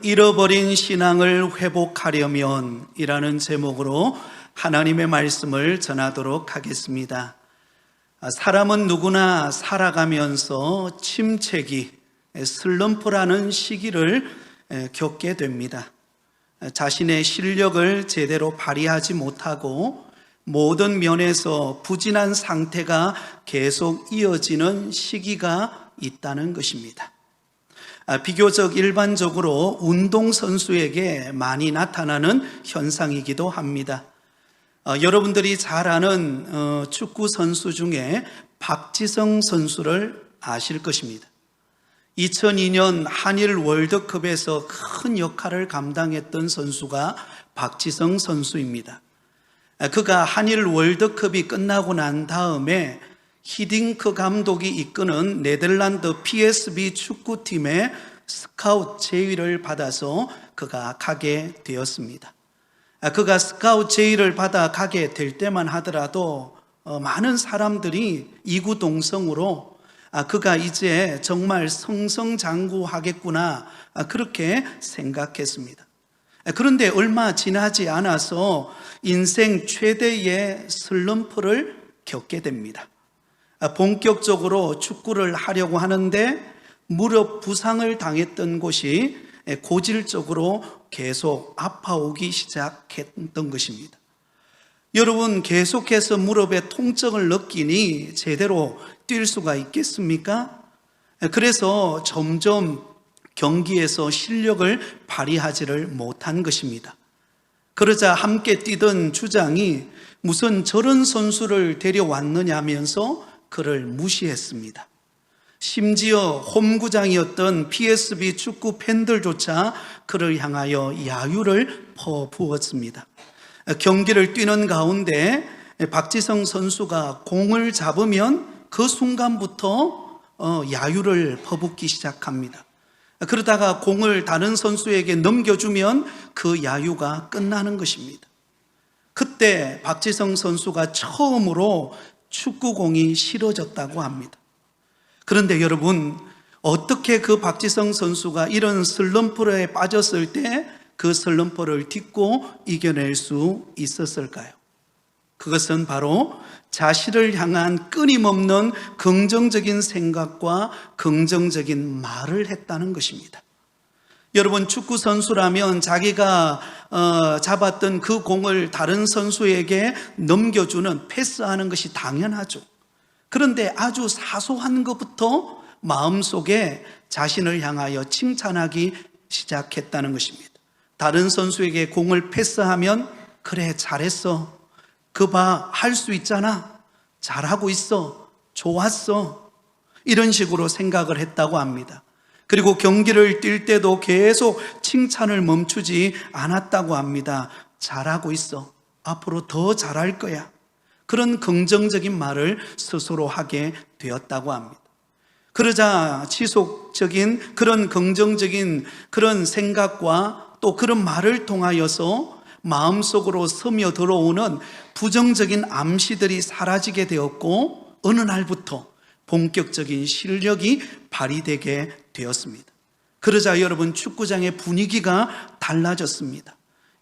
잃어버린 신앙을 회복하려면 이라는 제목으로 하나님의 말씀을 전하도록 하겠습니다. 사람은 누구나 살아가면서 침체기, 슬럼프라는 시기를 겪게 됩니다. 자신의 실력을 제대로 발휘하지 못하고 모든 면에서 부진한 상태가 계속 이어지는 시기가 있다는 것입니다. 비교적 일반적으로 운동선수에게 많이 나타나는 현상이기도 합니다. 여러분들이 잘 아는 축구 선수 중에 박지성 선수를 아실 것입니다. 2002년 한일 월드컵에서 큰 역할을 감당했던 선수가 박지성 선수입니다. 그가 한일 월드컵이 끝나고 난 다음에 히딩크 감독이 이끄는 네덜란드 PSV 축구팀의 스카우트 제의를 받아서 그가 가게 되었습니다. 그가 스카우트 제의를 받아 가게 될 때만 하더라도 많은 사람들이 이구동성으로 그가 이제 정말 승승장구하겠구나 그렇게 생각했습니다. 그런데 얼마 지나지 않아서 인생 최대의 슬럼프를 겪게 됩니다. 본격적으로 축구를 하려고 하는데 무릎 부상을 당했던 곳이 고질적으로 계속 아파오기 시작했던 것입니다. 여러분, 계속해서 무릎에 통증을 느끼니 제대로 뛸 수가 있겠습니까? 그래서 점점 경기에서 실력을 발휘하지를 못한 것입니다. 그러자 함께 뛰던 주장이 무슨 저런 선수를 데려왔느냐면서 그를 무시했습니다. 심지어 홈구장이었던 PSV 축구 팬들조차 그를 향하여 야유를 퍼부었습니다. 경기를 뛰는 가운데 박지성 선수가 공을 잡으면 그 순간부터 야유를 퍼붓기 시작합니다. 그러다가 공을 다른 선수에게 넘겨주면 그 야유가 끝나는 것입니다. 그때 박지성 선수가 처음으로 축구공이 싫어졌다고 합니다. 그런데 여러분, 어떻게 그 박지성 선수가 이런 슬럼프에 빠졌을 때 그 슬럼프를 딛고 이겨낼 수 있었을까요? 그것은 바로 자신을 향한 끊임없는 긍정적인 생각과 긍정적인 말을 했다는 것입니다. 여러분, 축구 선수라면 자기가 잡았던 그 공을 다른 선수에게 넘겨주는, 패스하는 것이 당연하죠. 그런데 아주 사소한 것부터 마음속에 자신을 향하여 칭찬하기 시작했다는 것입니다. 다른 선수에게 공을 패스하면 그래, 잘했어, 그 봐, 할 수 있잖아, 잘하고 있어, 좋았어, 이런 식으로 생각을 했다고 합니다. 그리고 경기를 뛸 때도 계속 칭찬을 멈추지 않았다고 합니다. 잘하고 있어, 앞으로 더 잘할 거야, 그런 긍정적인 말을 스스로 하게 되었다고 합니다. 그러자 지속적인 그런 긍정적인 그런 생각과 또 그런 말을 통하여서 마음속으로 스며들어오는 부정적인 암시들이 사라지게 되었고, 어느 날부터 본격적인 실력이 발휘되게 되었습니다. 그러자 여러분, 축구장의 분위기가 달라졌습니다.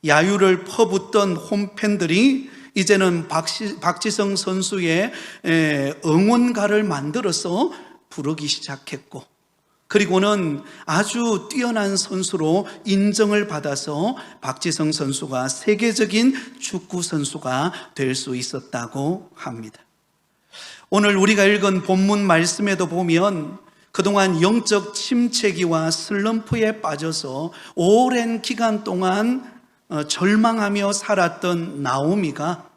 야유를 퍼붓던 홈팬들이 이제는 박지성 선수의 응원가를 만들어서 부르기 시작했고, 그리고는 아주 뛰어난 선수로 인정을 받아서 박지성 선수가 세계적인 축구 선수가 될 수 있었다고 합니다. 오늘 우리가 읽은 본문 말씀에도 보면 그동안 영적 침체기와 슬럼프에 빠져서 오랜 기간 동안 절망하며 살았던 나오미가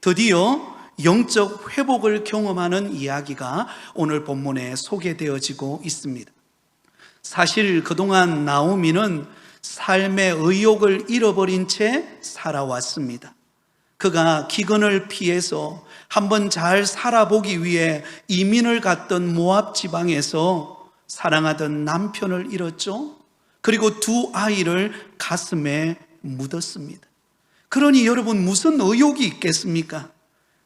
드디어 영적 회복을 경험하는 이야기가 오늘 본문에 소개되어지고 있습니다. 사실 그동안 나오미는 삶의 의욕을 잃어버린 채 살아왔습니다. 그가 기근을 피해서 한번 잘 살아보기 위해 이민을 갔던 모압 지방에서 사랑하던 남편을 잃었죠. 그리고 두 아이를 가슴에 묻었습니다. 그러니 여러분, 무슨 의욕이 있겠습니까?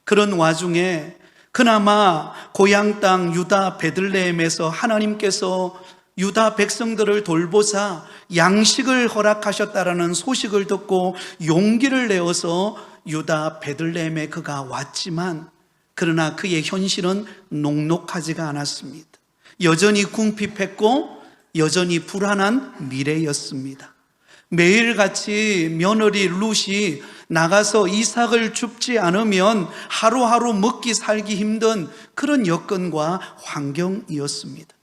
그런 와중에 그나마 고향 땅 유다 베들레헴에서 하나님께서 유다 백성들을 돌보사 양식을 허락하셨다라는 소식을 듣고 용기를 내어서 유다 베들레헴에 그가 왔지만, 그러나 그의 현실은 녹록하지가 않았습니다. 여전히 궁핍했고 여전히 불안한 미래였습니다. 매일같이 며느리 룻이 나가서 이삭을 줍지 않으면 하루하루 먹기 살기 힘든 그런 여건과 환경이었습니다.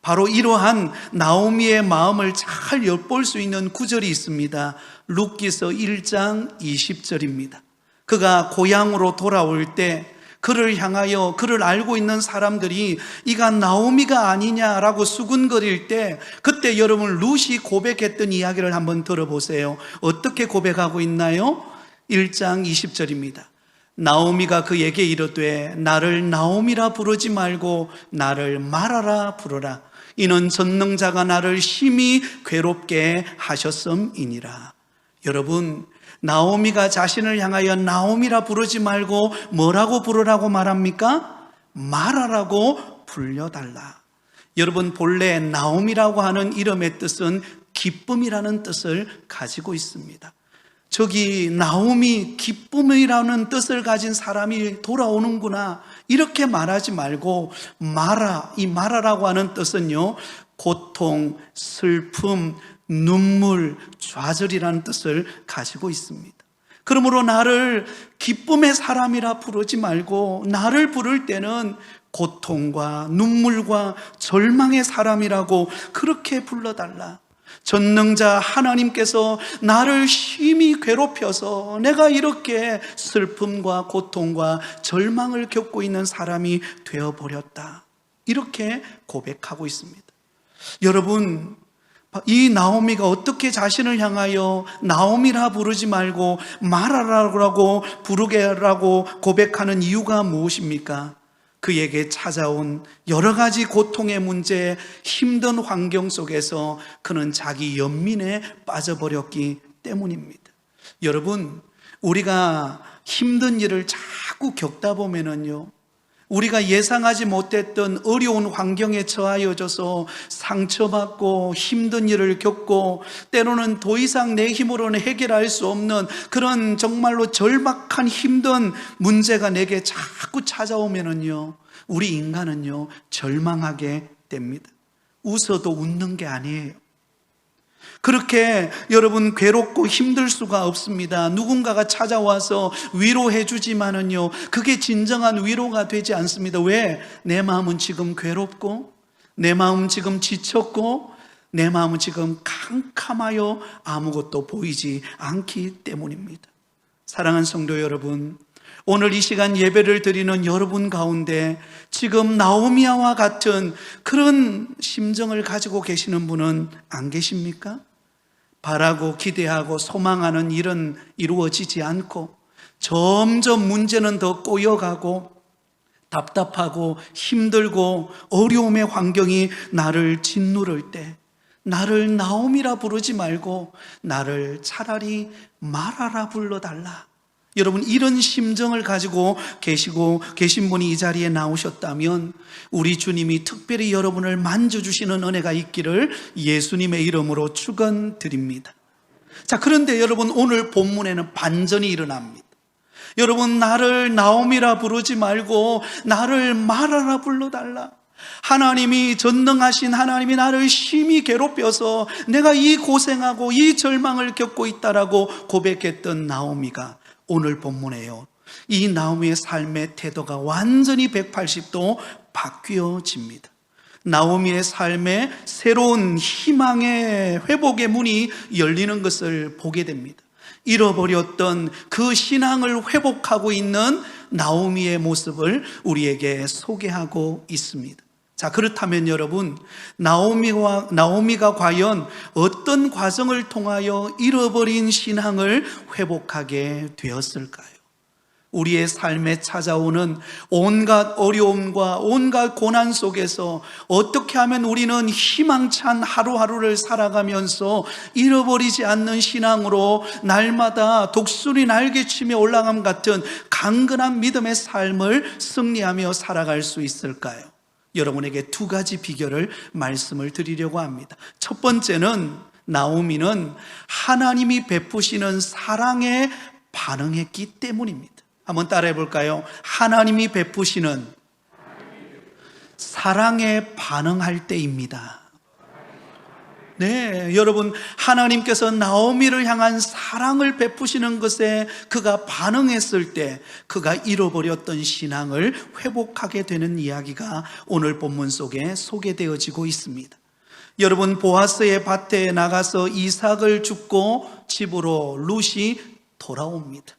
바로 이러한 나오미의 마음을 잘 엿볼 수 있는 구절이 있습니다. 룻기서 1장 20절입니다. 그가 고향으로 돌아올 때 그를 향하여, 그를 알고 있는 사람들이 이가 나오미가 아니냐라고 수군거릴 때, 그때 여러분 룻이 고백했던 이야기를 한번 들어보세요. 어떻게 고백하고 있나요? 1장 20절입니다. 나오미가 그에게 이르되 나를 나오미라 부르지 말고 나를 마라라 부르라. 이는 전능자가 나를 심히 괴롭게 하셨음이니라. 여러분, 나오미가 자신을 향하여 나오미라 부르지 말고 뭐라고 부르라고 말합니까? 마라라고 불려달라. 여러분, 본래 나오미라고 하는 이름의 뜻은 기쁨이라는 뜻을 가지고 있습니다. 저기 나오미, 기쁨이라는 뜻을 가진 사람이 돌아오는구나, 이렇게 말하지 말고 마라, 이 마라라고 하는 뜻은요, 고통, 슬픔, 눈물, 좌절이라는 뜻을 가지고 있습니다. 그러므로 나를 기쁨의 사람이라 부르지 말고 나를 부를 때는 고통과 눈물과 절망의 사람이라고 그렇게 불러달라. 전능자 하나님께서 나를 심히 괴롭혀서 내가 이렇게 슬픔과 고통과 절망을 겪고 있는 사람이 되어버렸다, 이렇게 고백하고 있습니다. 여러분, 이 나오미가 어떻게 자신을 향하여 나오미라 부르지 말고 마라라고 부르게라고 고백하는 이유가 무엇입니까? 그에게 찾아온 여러 가지 고통의 문제, 힘든 환경 속에서 그는 자기 연민에 빠져버렸기 때문입니다. 여러분, 우리가 힘든 일을 자꾸 겪다 보면은요, 우리가 예상하지 못했던 어려운 환경에 처하여져서 상처받고 힘든 일을 겪고 때로는 더 이상 내 힘으로는 해결할 수 없는 그런 정말로 절박한 힘든 문제가 내게 자꾸 찾아오면은요, 우리 인간은요 절망하게 됩니다. 웃어도 웃는 게 아니에요. 그렇게 여러분 괴롭고 힘들 수가 없습니다. 누군가가 찾아와서 위로해 주지만은요, 그게 진정한 위로가 되지 않습니다. 왜? 내 마음은 지금 괴롭고, 내 마음은 지금 지쳤고, 내 마음은 지금 캄캄하여 아무것도 보이지 않기 때문입니다. 사랑하는 성도 여러분, 오늘 이 시간 예배를 드리는 여러분 가운데 지금 나오미와 같은 그런 심정을 가지고 계시는 분은 안 계십니까? 바라고 기대하고 소망하는 일은 이루어지지 않고 점점 문제는 더 꼬여가고 답답하고 힘들고 어려움의 환경이 나를 짓누를 때, 나를 나오미라 부르지 말고 나를 차라리 마라라 불러달라. 여러분, 이런 심정을 가지고 계신 분이 이 자리에 나오셨다면 우리 주님이 특별히 여러분을 만져주시는 은혜가 있기를 예수님의 이름으로 축원드립니다. 자, 그런데 여러분, 오늘 본문에는 반전이 일어납니다. 여러분, 나를 나오미라 부르지 말고 나를 마라라 불러달라. 하나님이, 전능하신 하나님이 나를 심히 괴롭혀서 내가 이 고생하고 이 절망을 겪고 있다라고 고백했던 나오미가 오늘 본문에요, 이 나오미의 삶의 태도가 완전히 180도 바뀌어집니다. 나오미의 삶에 새로운 희망의 회복의 문이 열리는 것을 보게 됩니다. 잃어버렸던 그 신앙을 회복하고 있는 나오미의 모습을 우리에게 소개하고 있습니다. 자, 그렇다면 여러분, 나오미가 과연 어떤 과정을 통하여 잃어버린 신앙을 회복하게 되었을까요? 우리의 삶에 찾아오는 온갖 어려움과 온갖 고난 속에서 어떻게 하면 우리는 희망찬 하루하루를 살아가면서 잃어버리지 않는 신앙으로 날마다 독수리 날개치며 올라감 같은 강건한 믿음의 삶을 승리하며 살아갈 수 있을까요? 여러분에게 두 가지 비결을 말씀을 드리려고 합니다. 첫 번째는 나오미는 하나님이 베푸시는 사랑에 반응했기 때문입니다. 한번 따라해 볼까요? 하나님이 베푸시는 사랑에 반응할 때입니다. 네, 여러분, 하나님께서 나오미를 향한 사랑을 베푸시는 것에 그가 반응했을 때 그가 잃어버렸던 신앙을 회복하게 되는 이야기가 오늘 본문 속에 소개되어지고 있습니다. 여러분, 보아스의 밭에 나가서 이삭을 줍고 집으로 룻이 돌아옵니다.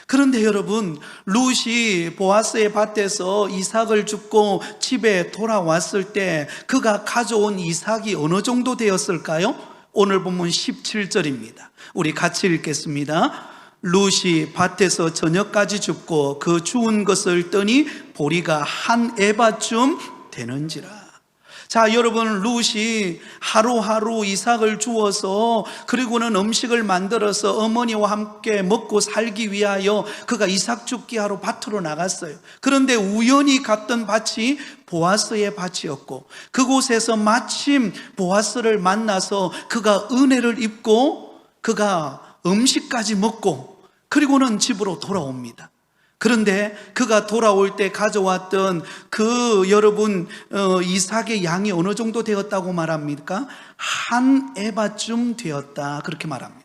그런데 여러분, 룻이 보아스의 밭에서 이삭을 줍고 집에 돌아왔을 때 그가 가져온 이삭이 어느 정도 되었을까요? 오늘 본문 17절입니다. 우리 같이 읽겠습니다. 룻이 밭에서 저녁까지 줍고 그 주운 것을 뜨니 보리가 한 에바쯤 되는지라. 자, 여러분, 룻이 하루하루 이삭을 주어서 그리고는 음식을 만들어서 어머니와 함께 먹고 살기 위하여 그가 이삭 줍기 하러 밭으로 나갔어요. 그런데 우연히 갔던 밭이 보아스의 밭이었고 그곳에서 마침 보아스를 만나서 그가 은혜를 입고 그가 음식까지 먹고 그리고는 집으로 돌아옵니다. 그런데 그가 돌아올 때 가져왔던 그 여러분 이삭의 양이 어느 정도 되었다고 말합니까? 한 에바쯤 되었다, 그렇게 말합니다.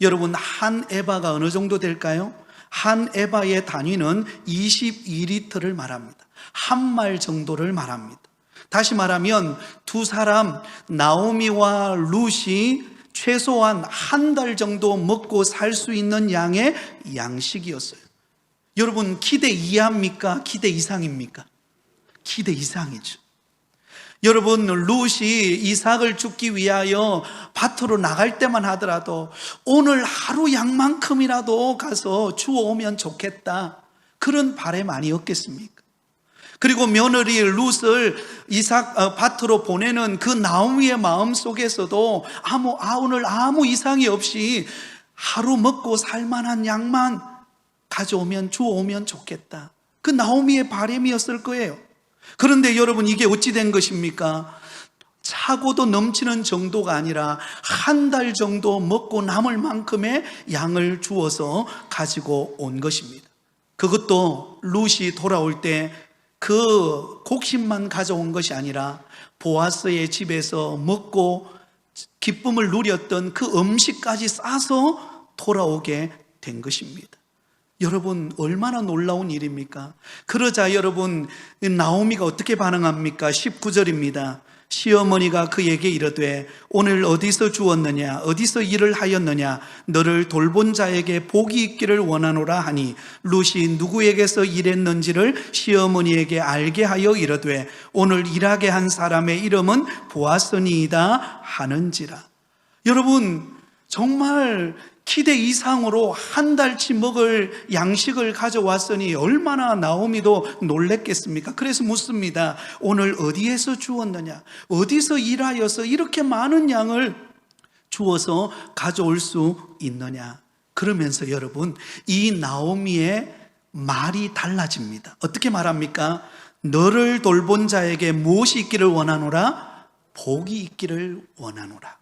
여러분, 한 에바가 어느 정도 될까요? 한 에바의 단위는 22리터를 말합니다. 한 말 정도를 말합니다. 다시 말하면 두 사람, 나오미와 룻이 최소한 한 달 정도 먹고 살 수 있는 양의 양식이었어요. 여러분, 기대 이하입니까? 기대 이상입니까? 기대 이상이죠. 여러분, 룻이 이삭을 줍기 위하여 밭으로 나갈 때만 하더라도 오늘 하루 양만큼이라도 가서 주워오면 좋겠다, 그런 바람 아니었겠습니까? 그리고 며느리 룻을 이삭 밭으로 보내는 그 나오미의 마음 속에서도 오늘 아무 이상이 없이 하루 먹고 살만한 양만 가져오면 주워오면 좋겠다, 그 나오미의 바람이었을 거예요. 그런데 여러분, 이게 어찌 된 것입니까? 차고도 넘치는 정도가 아니라 한 달 정도 먹고 남을 만큼의 양을 주어서 가지고 온 것입니다. 그것도 룻이 돌아올 때 그 곡식만 가져온 것이 아니라 보아스의 집에서 먹고 기쁨을 누렸던 그 음식까지 싸서 돌아오게 된 것입니다. 여러분, 얼마나 놀라운 일입니까? 그러자 여러분, 나오미가 어떻게 반응합니까? 19절입니다. 시어머니가 그에게 이르되 오늘 어디서 주었느냐, 어디서 일을 하였느냐, 너를 돌본 자에게 복이 있기를 원하노라 하니 룻이 누구에게서 일했는지를 시어머니에게 알게 하여 이르되 오늘 일하게 한 사람의 이름은 보아스니이다 하는지라. 여러분, 정말 기대 이상으로 한 달치 먹을 양식을 가져왔으니 얼마나 나오미도 놀랬겠습니까? 그래서 묻습니다. 오늘 어디에서 주었느냐? 어디서 일하여서 이렇게 많은 양을 주어서 가져올 수 있느냐? 그러면서 여러분, 이 나오미의 말이 달라집니다. 어떻게 말합니까? 너를 돌본 자에게 무엇이 있기를 원하노라? 복이 있기를 원하노라.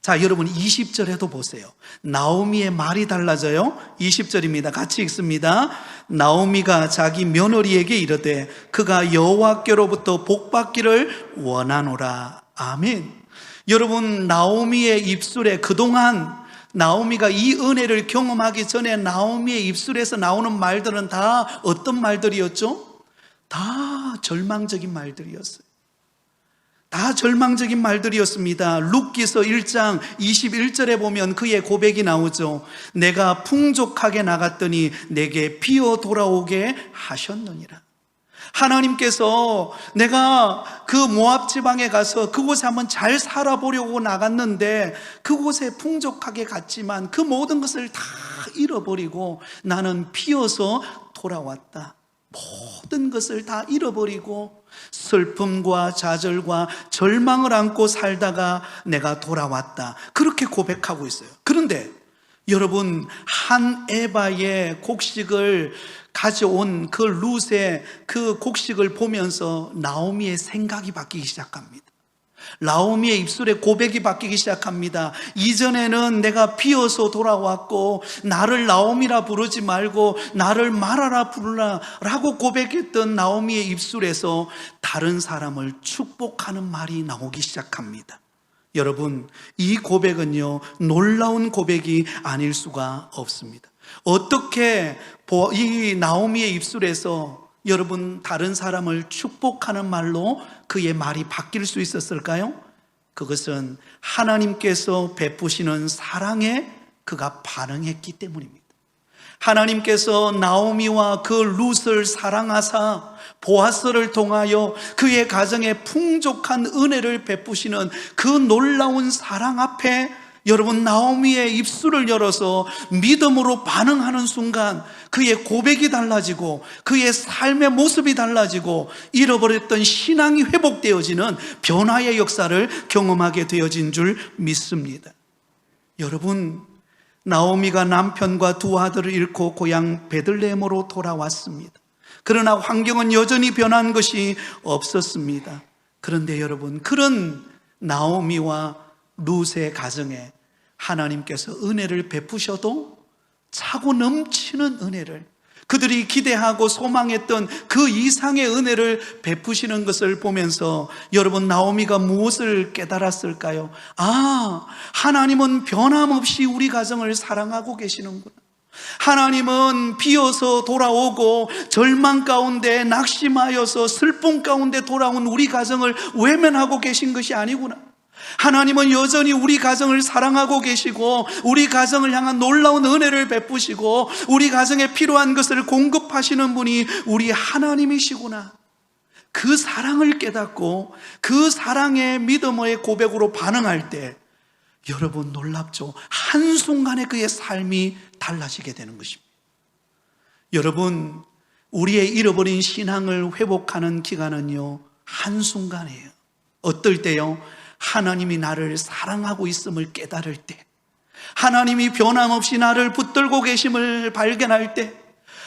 자, 여러분, 20절에도 보세요. 나오미의 말이 달라져요. 20절입니다. 같이 읽습니다. 나오미가 자기 며느리에게 이르되 그가 여호와께로부터 복받기를 원하노라. 아멘. 여러분, 나오미의 입술에 그동안 나오미가 이 은혜를 경험하기 전에 나오미의 입술에서 나오는 말들은 다 어떤 말들이었죠? 다 절망적인 말들이었어요. 다 절망적인 말들이었습니다. 룻기서 1장 21절에 보면 그의 고백이 나오죠. 내가 풍족하게 나갔더니 내게 비어 돌아오게 하셨느니라. 하나님께서 내가 그 모압 지방에 가서 그곳에 한번 잘 살아보려고 나갔는데 그곳에 풍족하게 갔지만 그 모든 것을 다 잃어버리고 나는 비어서 돌아왔다. 모든 것을 다 잃어버리고 슬픔과 좌절과 절망을 안고 살다가 내가 돌아왔다, 그렇게 고백하고 있어요. 그런데 여러분, 한 에바의 곡식을 가져온 그 룻의 그 곡식을 보면서 나오미의 생각이 바뀌기 시작합니다. 나오미의 입술에 고백이 바뀌기 시작합니다. 이전에는 내가 비어서 돌아왔고 나를 나오미라 부르지 말고 나를 마라라 부르라 라고 고백했던 나오미의 입술에서 다른 사람을 축복하는 말이 나오기 시작합니다. 여러분, 이 고백은요, 놀라운 고백이 아닐 수가 없습니다. 어떻게 이 나오미의 입술에서 여러분 다른 사람을 축복하는 말로 그의 말이 바뀔 수 있었을까요? 그것은 하나님께서 베푸시는 사랑에 그가 반응했기 때문입니다. 하나님께서 나오미와 그 룻을 사랑하사 보아스를 통하여 그의 가정에 풍족한 은혜를 베푸시는 그 놀라운 사랑 앞에 여러분, 나오미의 입술을 열어서 믿음으로 반응하는 순간 그의 고백이 달라지고 그의 삶의 모습이 달라지고 잃어버렸던 신앙이 회복되어지는 변화의 역사를 경험하게 되어진 줄 믿습니다. 여러분, 나오미가 남편과 두 아들을 잃고 고향 베들레헴으로 돌아왔습니다. 그러나 환경은 여전히 변한 것이 없었습니다. 그런데 여러분, 그런 나오미와 룻의 가정에 하나님께서 은혜를 베푸셔도 차고 넘치는 은혜를, 그들이 기대하고 소망했던 그 이상의 은혜를 베푸시는 것을 보면서 여러분, 나오미가 무엇을 깨달았을까요? 아, 하나님은 변함없이 우리 가정을 사랑하고 계시는구나. 하나님은 비어서 돌아오고 절망 가운데 낙심하여서 슬픔 가운데 돌아온 우리 가정을 외면하고 계신 것이 아니구나. 하나님은 여전히 우리 가정을 사랑하고 계시고 우리 가정을 향한 놀라운 은혜를 베푸시고 우리 가정에 필요한 것을 공급하시는 분이 우리 하나님이시구나. 그 사랑을 깨닫고 그 사랑의 믿음의 고백으로 반응할 때 여러분, 놀랍죠? 한순간에 그의 삶이 달라지게 되는 것입니다. 여러분, 우리의 잃어버린 신앙을 회복하는 기간은요, 한순간이에요. 어떨 때요? 하나님이 나를 사랑하고 있음을 깨달을 때, 하나님이 변함없이 나를 붙들고 계심을 발견할 때,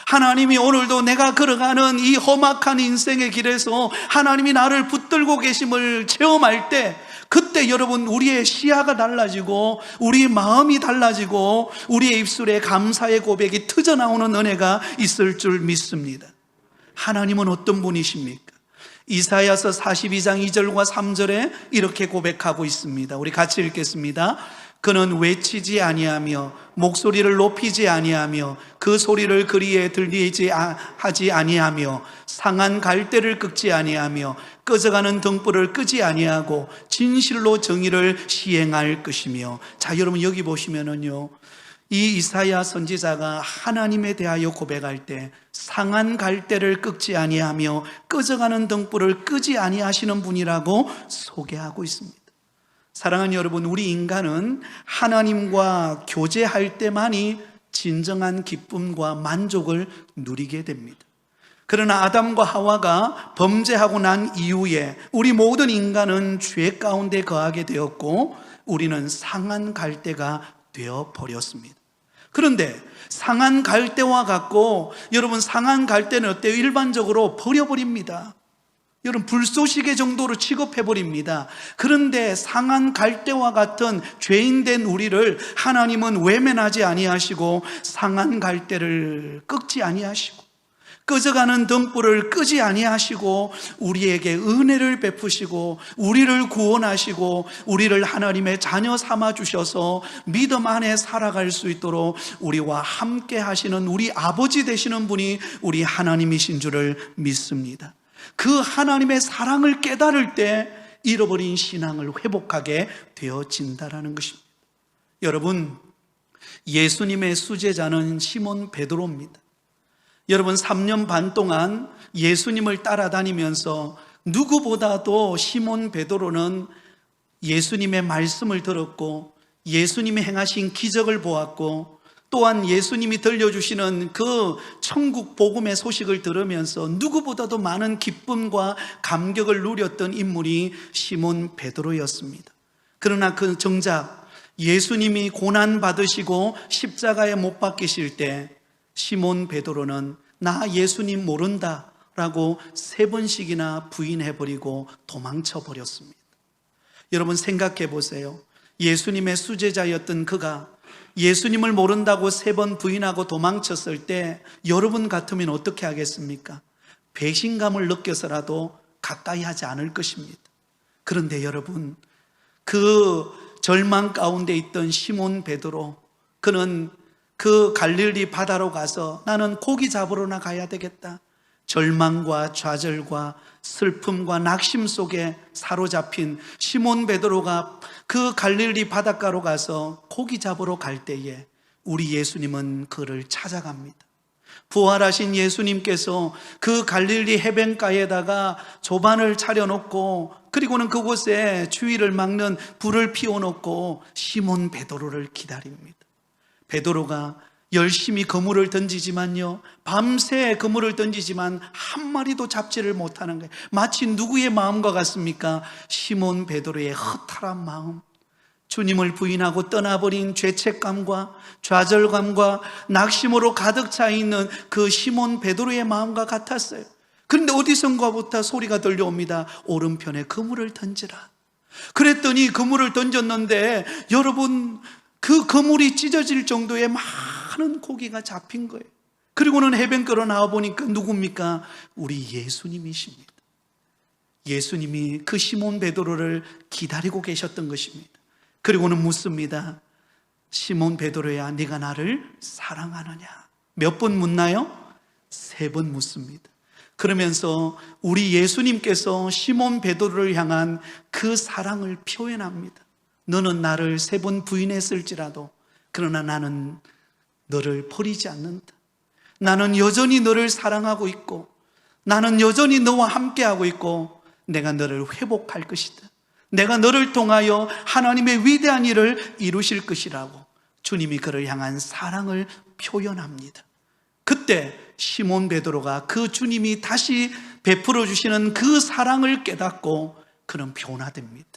하나님이 오늘도 내가 걸어가는 이 험악한 인생의 길에서 하나님이 나를 붙들고 계심을 체험할 때, 그때 여러분, 우리의 시야가 달라지고 우리의 마음이 달라지고 우리의 입술에 감사의 고백이 터져나오는 은혜가 있을 줄 믿습니다. 하나님은 어떤 분이십니까? 이사야서 42장 2절과 3절에 이렇게 고백하고 있습니다. 우리 같이 읽겠습니다. 그는 외치지 아니하며 목소리를 높이지 아니하며 그 소리를 그리에 들리지 하지 아니하며 상한 갈대를 끄지 아니하며 꺼져가는 등불을 끄지 아니하고 진실로 정의를 시행할 것이며. 자, 여러분, 여기 보시면은요, 이 이사야 선지자가 하나님에 대하여 고백할 때 상한 갈대를 끄지 아니하며 꺼져가는 등불을 끄지 아니하시는 분이라고 소개하고 있습니다. 사랑하는 여러분, 우리 인간은 하나님과 교제할 때만이 진정한 기쁨과 만족을 누리게 됩니다. 그러나 아담과 하와가 범죄하고 난 이후에 우리 모든 인간은 죄 가운데 거하게 되었고 우리는 상한 갈대가 되어 버렸습니다. 그런데 상한 갈대와 같고, 여러분, 상한 갈대는 어때요? 일반적으로 버려버립니다. 여러분, 불쏘시개 정도로 취급해버립니다. 그런데 상한 갈대와 같은 죄인된 우리를 하나님은 외면하지 아니하시고 상한 갈대를 꺾지 아니하시고 꺼져가는 등불을 끄지 아니하시고 우리에게 은혜를 베푸시고 우리를 구원하시고 우리를 하나님의 자녀 삼아 주셔서 믿음 안에 살아갈 수 있도록 우리와 함께 하시는 우리 아버지 되시는 분이 우리 하나님이신 줄을 믿습니다. 그 하나님의 사랑을 깨달을 때 잃어버린 신앙을 회복하게 되어진다는 것입니다. 여러분, 예수님의 수제자는 시몬 베드로입니다. 여러분, 3년 반 동안 예수님을 따라다니면서 누구보다도 시몬 베드로는 예수님의 말씀을 들었고 예수님이 행하신 기적을 보았고 또한 예수님이 들려주시는 그 천국 복음의 소식을 들으면서 누구보다도 많은 기쁨과 감격을 누렸던 인물이 시몬 베드로였습니다. 그러나 그 정작 예수님이 고난 받으시고 십자가에 못 박히실 때 시몬 베드로는 나 예수님 모른다 라고 3번씩이나 부인해버리고 도망쳐 버렸습니다. 여러분 생각해 보세요. 예수님의 수제자였던 그가 예수님을 모른다고 3번 부인하고 도망쳤을 때 여러분 같으면 어떻게 하겠습니까? 배신감을 느껴서라도 가까이 하지 않을 것입니다. 그런데 여러분, 그 절망 가운데 있던 시몬 베드로, 그는 그 갈릴리 바다로 가서 나는 고기 잡으러나 가야 되겠다. 절망과 좌절과 슬픔과 낙심 속에 사로잡힌 시몬 베드로가 그 갈릴리 바닷가로 가서 고기 잡으러 갈 때에 우리 예수님은 그를 찾아갑니다. 부활하신 예수님께서 그 갈릴리 해변가에다가 조반을 차려놓고 그리고는 그곳에 주위를 막는 불을 피워놓고 시몬 베드로를 기다립니다. 베드로가 열심히 그물을 던지지만요, 밤새 그물을 던지지만 한 마리도 잡지를 못하는 거예요. 마치 누구의 마음과 같습니까? 시몬 베드로의 허탈한 마음, 주님을 부인하고 떠나버린 죄책감과 좌절감과 낙심으로 가득 차 있는 그 시몬 베드로의 마음과 같았어요. 그런데 어디선가부터 소리가 들려옵니다. 오른편에 그물을 던지라. 그랬더니 그물을 던졌는데 여러분, 그 그물이 찢어질 정도의 많은 고기가 잡힌 거예요. 그리고는 해변가로 나와보니까 누굽니까? 우리 예수님이십니다. 예수님이 그 시몬 베드로를 기다리고 계셨던 것입니다. 그리고는 묻습니다. 시몬 베드로야, 네가 나를 사랑하느냐? 몇 번 묻나요? 3번 묻습니다. 그러면서 우리 예수님께서 시몬 베드로를 향한 그 사랑을 표현합니다. 너는 나를 3번 부인했을지라도 그러나 나는 너를 버리지 않는다. 나는 여전히 너를 사랑하고 있고 나는 여전히 너와 함께하고 있고 내가 너를 회복할 것이다. 내가 너를 통하여 하나님의 위대한 일을 이루실 것이라고 주님이 그를 향한 사랑을 표현합니다. 그때 시몬 베드로가 그 주님이 다시 베풀어 주시는 그 사랑을 깨닫고 그는 변화됩니다.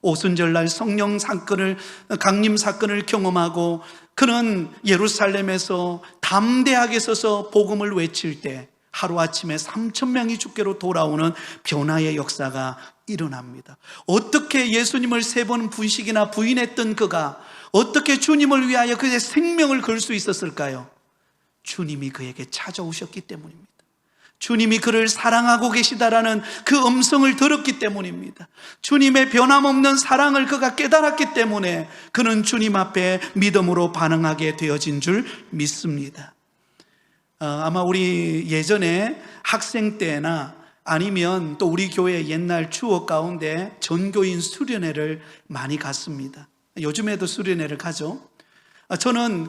오순절날 성령 사건을, 강림 사건을 경험하고 그는 예루살렘에서 담대하게 서서 복음을 외칠 때 하루아침에 3,000명이 주께로 돌아오는 변화의 역사가 일어납니다. 어떻게 예수님을 3번 분식이나 부인했던 그가 어떻게 주님을 위하여 그의 생명을 걸 수 있었을까요? 주님이 그에게 찾아오셨기 때문입니다. 주님이 그를 사랑하고 계시다라는 그 음성을 들었기 때문입니다. 주님의 변함없는 사랑을 그가 깨달았기 때문에 그는 주님 앞에 믿음으로 반응하게 되어진 줄 믿습니다. 아마 우리 예전에 학생 때나 아니면 또 우리 교회 옛날 추억 가운데 전교인 수련회를 많이 갔습니다. 요즘에도 수련회를 가죠. 저는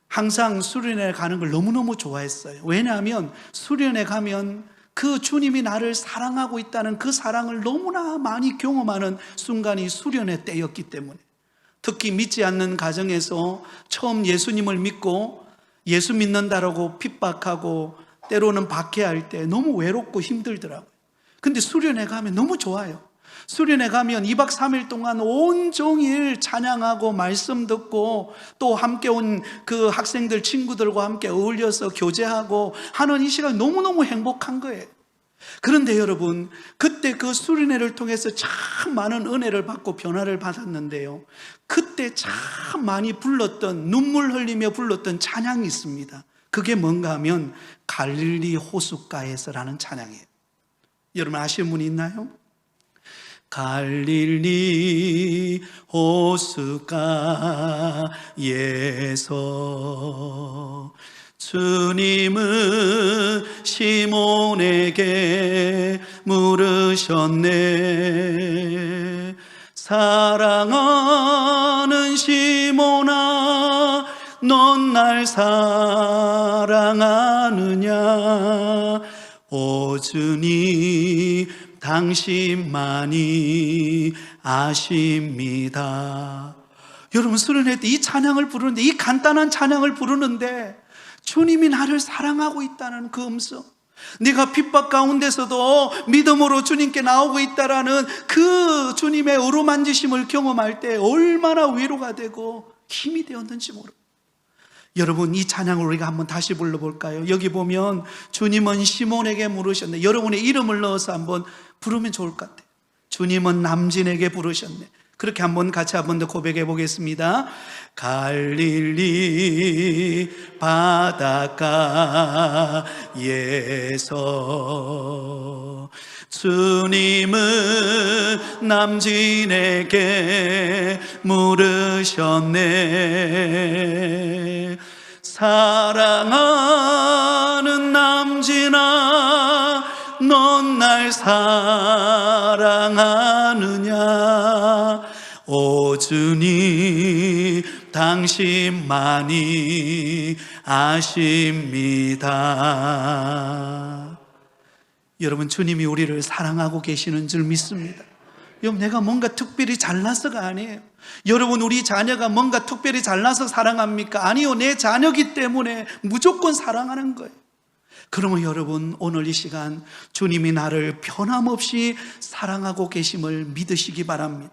항상 수련회 가는 걸 너무너무 좋아했어요. 왜냐하면 수련회 가면 그 주님이 나를 사랑하고 있다는 그 사랑을 너무나 많이 경험하는 순간이 수련회 때였기 때문에, 특히 믿지 않는 가정에서 처음 예수님을 믿고 예수 믿는다라고 핍박하고 때로는 박해할 때 너무 외롭고 힘들더라고요. 근데 수련회 가면 너무 좋아요. 수련회 가면 2박 3일 동안 온종일 찬양하고 말씀 듣고 또 함께 온 그 학생들 친구들과 함께 어울려서 교제하고 하는 이 시간이 너무너무 행복한 거예요. 그런데 여러분, 그때 그 수련회를 통해서 참 많은 은혜를 받고 변화를 받았는데요, 그때 참 많이 불렀던, 눈물 흘리며 불렀던 찬양이 있습니다. 그게 뭔가 하면 갈릴리 호숫가에서라는 찬양이에요. 여러분 아시는 분이 있나요? 갈릴리 호숫가에서 주님은 시몬에게 물으셨네. 사랑하는 시몬아, 넌 날 사랑하느냐? 오 주님, 당신만이 아십니다. 여러분, 수련회 때 이 찬양을 부르는데, 이 간단한 찬양을 부르는데 주님이 나를 사랑하고 있다는 그 음성, 네가 핍박 가운데서도 믿음으로 주님께 나오고 있다라는 그 주님의 어루만지심을 경험할 때 얼마나 위로가 되고 힘이 되었는지 모릅니다. 여러분, 이 찬양을 우리가 한번 다시 불러볼까요? 여기 보면 주님은 시몬에게 물으셨네. 여러분의 이름을 넣어서 한번 부르면 좋을 것 같아요. 주님은 남진에게 부르셨네. 그렇게 한번 같이 한번 더 고백해 보겠습니다. 갈릴리 바닷가에서 주님은 남진에게 물으셨네. 사랑하는 남진아, 넌 날 사랑하느냐? 오 주님, 당신만이 아십니다. 여러분, 주님이 우리를 사랑하고 계시는 줄 믿습니다. 여러분, 내가 뭔가 특별히 잘나서가 아니에요. 여러분, 우리 자녀가 뭔가 특별히 잘나서 사랑합니까? 아니요, 내 자녀기 때문에 무조건 사랑하는 거예요. 그러면 여러분, 오늘 이 시간 주님이 나를 변함없이 사랑하고 계심을 믿으시기 바랍니다.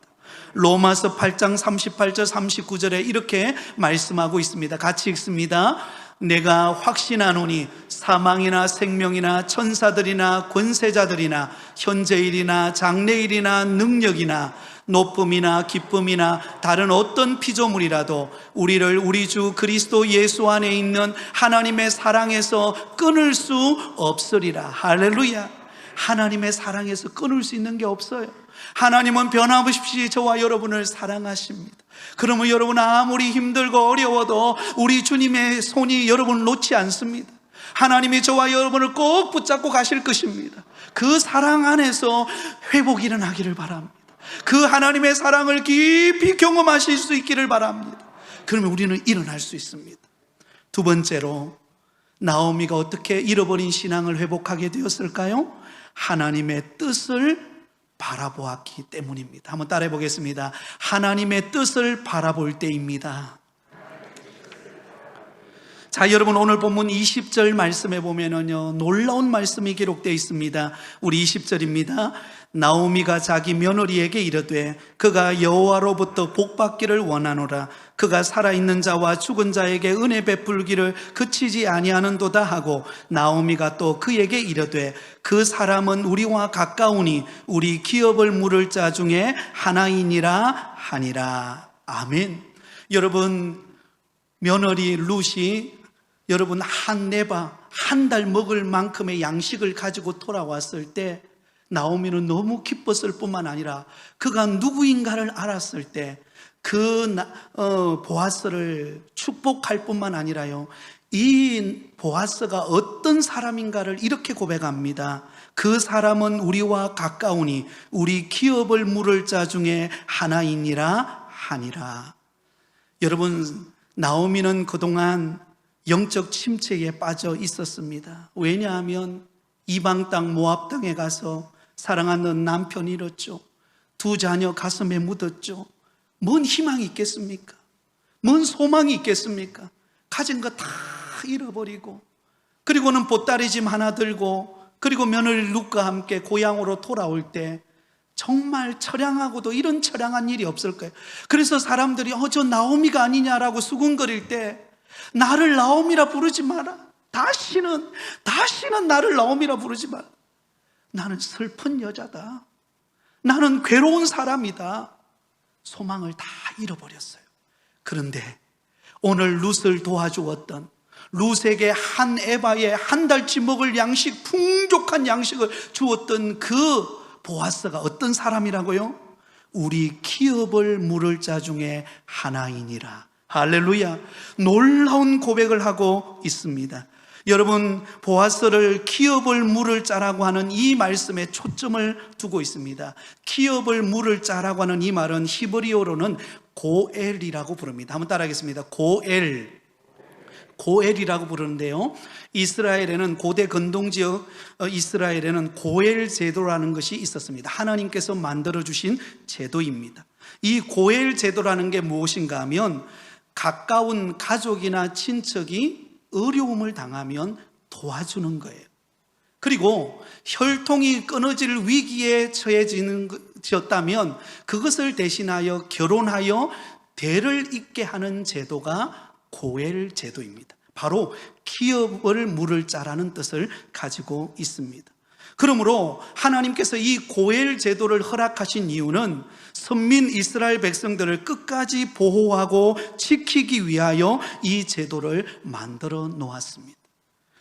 로마서 8장 38절 39절에 이렇게 말씀하고 있습니다. 같이 읽습니다. 내가 확신하노니 사망이나 생명이나 천사들이나 권세자들이나 현재일이나 장래일이나 능력이나 높음이나 기쁨이나 다른 어떤 피조물이라도 우리를 우리 주 그리스도 예수 안에 있는 하나님의 사랑에서 끊을 수 없으리라. 할렐루야. 하나님의 사랑에서 끊을 수 있는 게 없어요. 하나님은 변함없이 저와 여러분을 사랑하십니다. 그러면 여러분, 아무리 힘들고 어려워도 우리 주님의 손이 여러분을 놓지 않습니다. 하나님이 저와 여러분을 꼭 붙잡고 가실 것입니다. 그 사랑 안에서 회복이 일어나기를 바랍니다. 그 하나님의 사랑을 깊이 경험하실 수 있기를 바랍니다. 그러면 우리는 일어날 수 있습니다. 두 번째로, 나오미가 어떻게 잃어버린 신앙을 회복하게 되었을까요? 하나님의 뜻을 바라보았기 때문입니다. 한번 따라해 보겠습니다. 하나님의 뜻을 바라볼 때입니다. 자, 여러분, 오늘 본문 20절 말씀에 보면은요, 놀라운 말씀이 기록되어 있습니다. 우리 20절입니다. 나오미가 자기 며느리에게 이르되 그가 여호와로부터 복받기를 원하노라. 그가 살아있는 자와 죽은 자에게 은혜 베풀기를 그치지 아니하는도다 하고, 나오미가 또 그에게 이르되 그 사람은 우리와 가까우니 우리 기업을 물을 자 중에 하나이니라 하니라. 아멘. 여러분, 며느리 룻이 여러분 한 달 먹을 만큼의 양식을 가지고 돌아왔을 때 나오미는 너무 기뻤을 뿐만 아니라 그가 누구인가를 알았을 때 그 보아스를 축복할 뿐만 아니라요, 이 보아스가 어떤 사람인가를 이렇게 고백합니다. 그 사람은 우리와 가까우니 우리 기업을 물을 자 중에 하나이니라 하니라. 여러분, 나오미는 그동안 영적 침체에 빠져 있었습니다. 왜냐하면 이방 땅 모압 땅에 가서 사랑하는 남편 잃었죠. 두 자녀 가슴에 묻었죠. 뭔 희망이 있겠습니까? 뭔 소망이 있겠습니까? 가진 거 다 잃어버리고, 그리고는 보따리짐 하나 들고, 그리고 며느리 룻과 함께 고향으로 돌아올 때 정말 처량하고도 이런 처량한 일이 없을 거예요. 그래서 사람들이 저 나오미가 아니냐라고 수군거릴 때, 나를 나오미라 부르지 마라. 다시는 나를 나오미라 부르지 마라. 나는 슬픈 여자다. 나는 괴로운 사람이다. 소망을 다 잃어버렸어요. 그런데 오늘 룻을 도와주었던, 룻에게 한 에바에 한 달치 먹을 양식, 풍족한 양식을 주었던 그 보아스가 어떤 사람이라고요? 우리 기업을 물을 자 중에 하나이니라. 할렐루야. 놀라운 고백을 하고 있습니다. 여러분, 보아스를 기업을 물을 자라고 하는 이 말씀에 초점을 두고 있습니다. 기업을 물을 자라고 하는 이 말은 히브리어로는 고엘이라고 부릅니다. 한번 따라하겠습니다. 고엘이라고 부르는데요, 이스라엘에는, 고대 근동지역 이스라엘에는 고엘 제도라는 것이 있었습니다. 하나님께서 만들어주신 제도입니다. 이 고엘 제도라는 게 무엇인가 하면, 가까운 가족이나 친척이 어려움을 당하면 도와주는 거예요. 그리고 혈통이 끊어질 위기에 처해지었다면 그것을 대신하여 결혼하여 대를 잇게 하는 제도가 고엘 제도입니다. 바로 기업을 물을 자라는 뜻을 가지고 있습니다. 그러므로 하나님께서 이 고엘 제도를 허락하신 이유는 선민 이스라엘 백성들을 끝까지 보호하고 지키기 위하여 이 제도를 만들어 놓았습니다.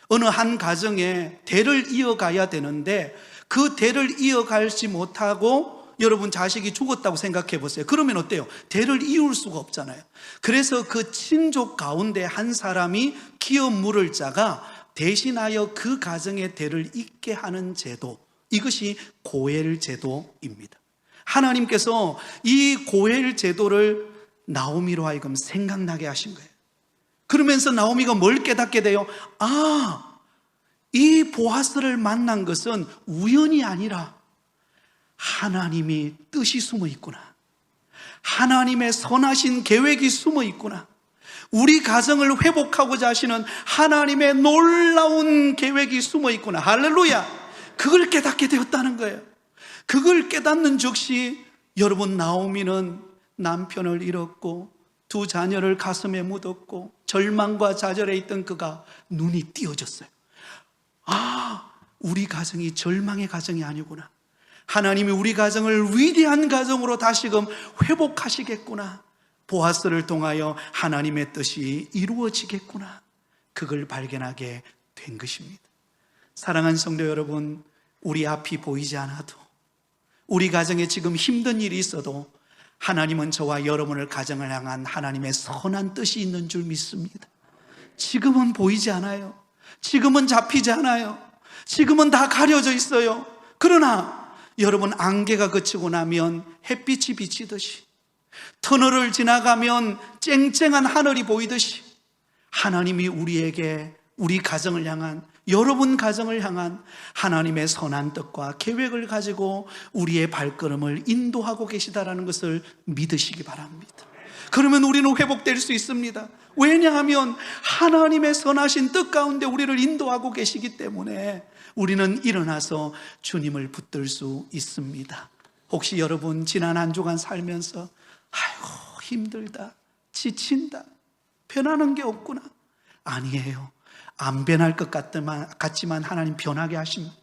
어느 한 가정에 대를 이어가야 되는데 그 대를 이어가지 못하고 여러분 자식이 죽었다고 생각해 보세요. 그러면 어때요? 대를 이을 수가 없잖아요. 그래서 그 친족 가운데 한 사람이 기업 물을 자가 대신하여 그 가정의 대를 잇게 하는 제도, 이것이 고엘 제도입니다. 하나님께서 이 고엘 제도를 나오미로 하여금 생각나게 하신 거예요. 그러면서 나오미가 뭘 깨닫게 돼요? 이 보아스를 만난 것은 우연이 아니라 하나님이 뜻이 숨어 있구나. 하나님의 선하신 계획이 숨어 있구나. 우리 가정을 회복하고자 하시는 하나님의 놀라운 계획이 숨어 있구나. 할렐루야. 그걸 깨닫게 되었다는 거예요. 그걸 깨닫는 즉시 여러분, 나오미는 남편을 잃었고 두 자녀를 가슴에 묻었고 절망과 좌절에 있던 그가 눈이 띄어졌어요. 우리 가정이 절망의 가정이 아니구나. 하나님이 우리 가정을 위대한 가정으로 다시금 회복하시겠구나. 보아스를 통하여 하나님의 뜻이 이루어지겠구나. 그걸 발견하게 된 것입니다. 사랑하는 성도 여러분, 우리 앞이 보이지 않아도, 우리 가정에 지금 힘든 일이 있어도 하나님은 저와 여러분을 가정을 향한 하나님의 선한 뜻이 있는 줄 믿습니다. 지금은 보이지 않아요. 지금은 잡히지 않아요. 지금은 다 가려져 있어요. 그러나 여러분, 안개가 그치고 나면 햇빛이 비치듯이, 터널을 지나가면 쨍쨍한 하늘이 보이듯이 하나님이 우리에게, 우리 가정을 향한, 여러분 가정을 향한 하나님의 선한 뜻과 계획을 가지고 우리의 발걸음을 인도하고 계시다라는 것을 믿으시기 바랍니다. 그러면 우리는 회복될 수 있습니다. 왜냐하면 하나님의 선하신 뜻 가운데 우리를 인도하고 계시기 때문에 우리는 일어나서 주님을 붙들 수 있습니다. 혹시 여러분 지난 한 주간 살면서 아이고 힘들다, 지친다, 변하는 게 없구나. 아니에요. 안 변할 것 같지만 하나님 변하게 하십니다.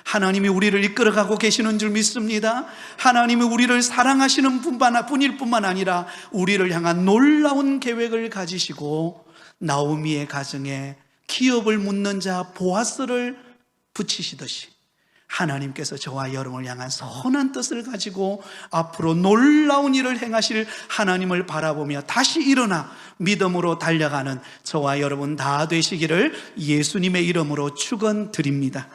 하나님이 우리를 이끌어가고 계시는 줄 믿습니다. 하나님이 우리를 사랑하시는 분일 뿐만 아니라 우리를 향한 놀라운 계획을 가지시고 나오미의 가정에 기업을 묻는 자 보아스를 붙이시듯이 하나님께서 저와 여러분을 향한 선한 뜻을 가지고 앞으로 놀라운 일을 행하실 하나님을 바라보며 다시 일어나 믿음으로 달려가는 저와 여러분 다 되시기를 예수님의 이름으로 축원드립니다.